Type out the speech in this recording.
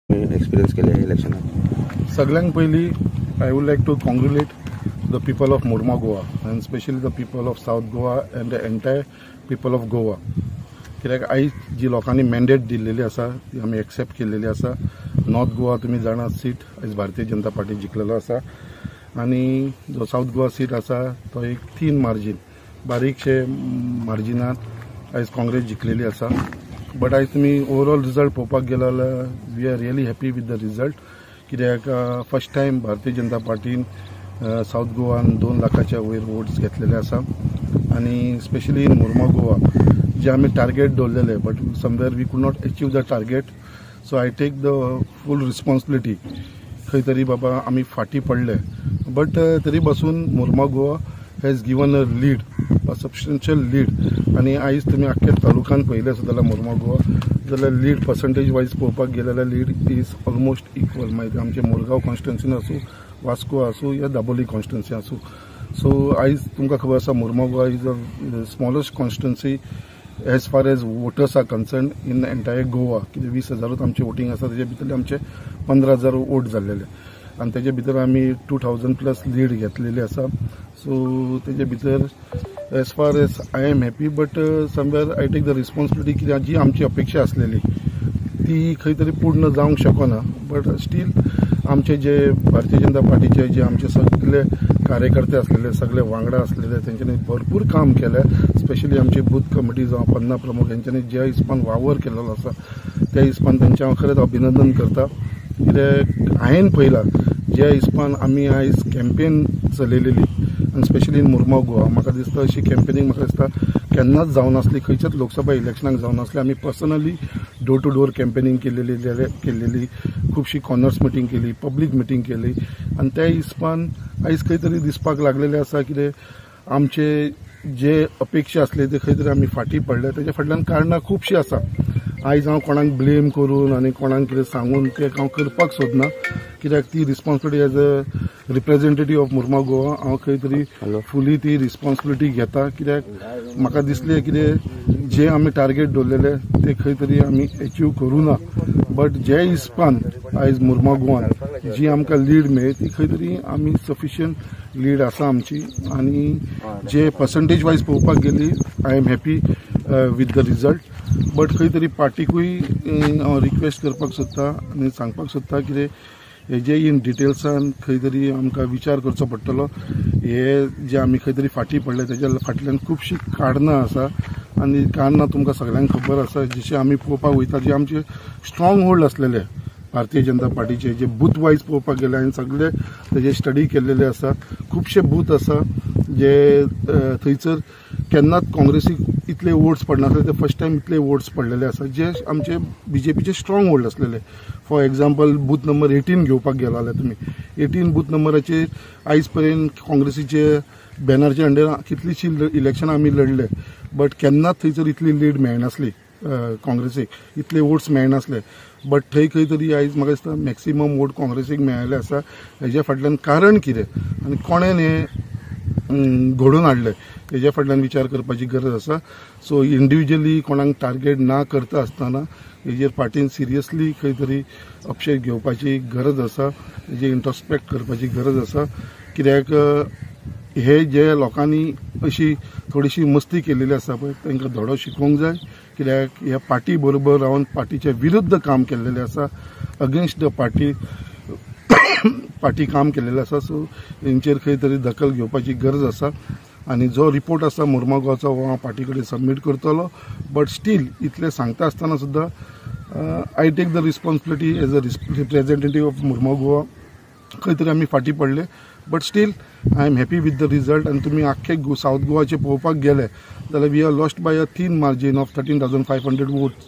Experience केले इलेक्शनात? सगळ्यांत पयलीं I would like to congratulate the people of Mormugao and specially the people of south Goa and the entire people of Goa. कित्याक आयज जी लोकांनी मॅन्डेट दिल्लेली आसा ती आमी एक्सेप्ट केल्लेली आसा. नॉर्थ गोवा तुमी जाणा सीट आयज भारतीय जनता पार्टी जिखलेलो आसा आनी जो साउथ गोवा सीट आसा तो एक 3 मार्जीन बारीकशे मार्जिनात आयज काँग्रेस जिखलेली आसा. बट आयज तुमी ओवरऑल रिजल्ट पळोवपाक गेलो जाल्यार we are really happy with the result. कित्याक first time Bharatiya Janata पार्टीन south गोवान 2 लाखाच्या वयर वोट्स घेतलेले आसा आनी स्पेशली इन मुर्मा गोवा जे आमी टार्गेट दवरलेले but somewhere we could not achieve the target. So I take the full responsibility. खंय तरी बाबा आमी फाटी पडले बट तरी पासून Mormugao has given a lead, a substantial lead. आनी आयज तुमी आख्ख्या तालुक्यान पळयलें जाल्यार मुर्मा गोवा जाल्यार लीड पर्संटेज वायज पळोवपाक गेले जाल्यार लीड इज ऑलमोस्ट इक्वल. मागीर आमचे मुरगांव कॉन्स्टिट्युन्सीन आसूं, वास्को आसूं या दाबोली कॉन्स्टिट्युन्सी आसूं. सो आयज तुमकां खबर आसा Mormugao is a smallest constituency as far as voters are concern in entire Goa. कितें 20,000 आमचे वोटींग आसा तेजे भितर आमचे 15,000 वोट जाल्लेले आनी तेजे भितर आमी 2,000 प्लस लीड घेतलेली आसा. सो तेजे भितर as far as I am happy but somewhere I take the responsibility. कित्याक जी आमची अपेक्षा आसलेली ती खंय तरी पूर्ण जावंक शकना. बट स्टील आमचे जे भारतीय जनता पार्टीचे जे आमचे सगळे कार्यकर्ते असलेले, सगळे वांगडा असलेले, तेंच्यांनी भरपूर काम केलें. स्पेशली आमचे बूथ कमिटी जावं पन्ना प्रमुख यांच्यानी ज्या हिसपान वावर केलेलो आसा त्या हिसपान तेंचें हांव खरेंच अभिनंदन करता. कित्याक हांवें पळयलां ज्या हिसपान आमी आयज कॅम्पेन चलयलेली आनी स्पेशली इन मुर्मा गोवा म्हाका दिसता अशी कॅम्पेनींग म्हाका दिसता केन्नाच जावं नासली. खंयच्याच लोकसभा इलेक्शनाक जावं नासली. आमी personally door to door campaigning केल्लेली, खुबशी कॉर्नर्स मिटींग केली, पब्लीक मिटींग केली आनी त्या हिसपान आयज खंय तरी दिसपाक लागलेले आसा कितें आमचे जे अपेक्षा आसले ते खंय तरी आमी फाटी पडले. तेज्या फाटल्यान कारणां खुबशीं आसा. आयज हांव कोणाक ब्लेम करून आनी कोणाक कितें सांगून ते हांव करपाक सोदना. कित्याक ती responsibility as a representative of Mormugao हांव खंय तरी फुली ती रिस्पॉन्सिबिलिटी घेता. कित्याक म्हाका दिसलें कितें जे आमी टार्गेट दवरलेले ते खंय तरी आमी अचीव करूं ना. बट जे हिसपान आयज मुर्मा गोवान जी आमकां लीड मेळ्ळी ती खंय तरी आमी सफिशियंट लीड आसा आमची. आनी जे पर्संटेज वायज पळोवपाक गेली I am happy with the result. But खंय तरी पार्टीकूय हांव रिक्वेस्ट करपाक सोदता आनी सांगपाक सोदता कितें हेजे इन डिटेल्सान खंय तरी आमकां विचार करचो पडटलो. हे जे आमी खंय तरी फाटी पडले तेज्या फाटल्यान खुबशीं कारणां आसा आनी कारणां तुमकां सगळ्यांक खबर आसा. जशें आमी पळोवपाक वयता जे आमचे स्ट्रॉंग होल्ड आसलेले भारतीय जनता पार्टीचे जे बूथ वायज पळोवपाक गेले हांवें सगळे तेजे स्टडी केल्लेले आसा. खुबशे बूथ आसा जे थंयसर केन्नाच काँग्रेसीक इतले वोट्स पडनासले ते फर्स्ट टायम इतले वोट्स पडलेले आसा जे आमचे बीजेपीचे स्ट्रॉंग होल्ड आसलेले. फॉर एक्झाम्पल बूथ नंबर 18 घेवपाक गेलो जाल्यार तुमी 18 बूथ नंबराचेर आयज पर्यंत काँग्रेसीचे बॅनरच्या अंडर कितलीशीं इलेक्शनां आमी लढले बट केन्नाच थंयसर इतली लीड मेळनासली काँग्रेसीक, इतले वोट्स मेळनासले. बट थंय खंय तरी आयज म्हाका दिसता मॅक्सिमम वोट काँग्रेसीक मेळ्ळे आसा. हेज्या फाटल्यान कारण कितें आनी कोणें हें घडोवन हाडलें हेज्या फाटल्यान विचार करपाची गरज आसा. सो इंडिव्हिज्युअली कोणाक टार्गेट ना करता आसतना हेजेर पार्टीन सिरियसली खंय तरी अपशेप घेवपाची गरज आसा. हेजेर इंट्रोस्पेक्ट करपाची गरज आसा. कित्याक हे जे लोकांनी अशी थोडीशी मस्ती केलेली आसा पळय तांकां धडो शिकोवंक जाय. कित्याक ह्या पार्टी बरोबर रावन पार्टीच्या विरुद्ध काम केल्लेलें आसा, अगेन्स्ट द पार्टी काम केल्लेलें आसा. सो हेंचेर खंय तरी दखल घेवपाची गरज आसा. आनी जो रिपोर्ट आसा मुर्मा गोवाचो हो हांव पार्टी कडेन सबमीट करतलो. बट स्टील इतलें सांगता आसतना सुद्दां I take the responsibility as a representative of Mormugao. खंय तरी आमी फाटी पडले but still I am happy with the result. आनी तुमी आख्खे साउथ गोवाचे पळोवपाक गेले जाल्यार we are lost by a thin margin of 13,500 votes.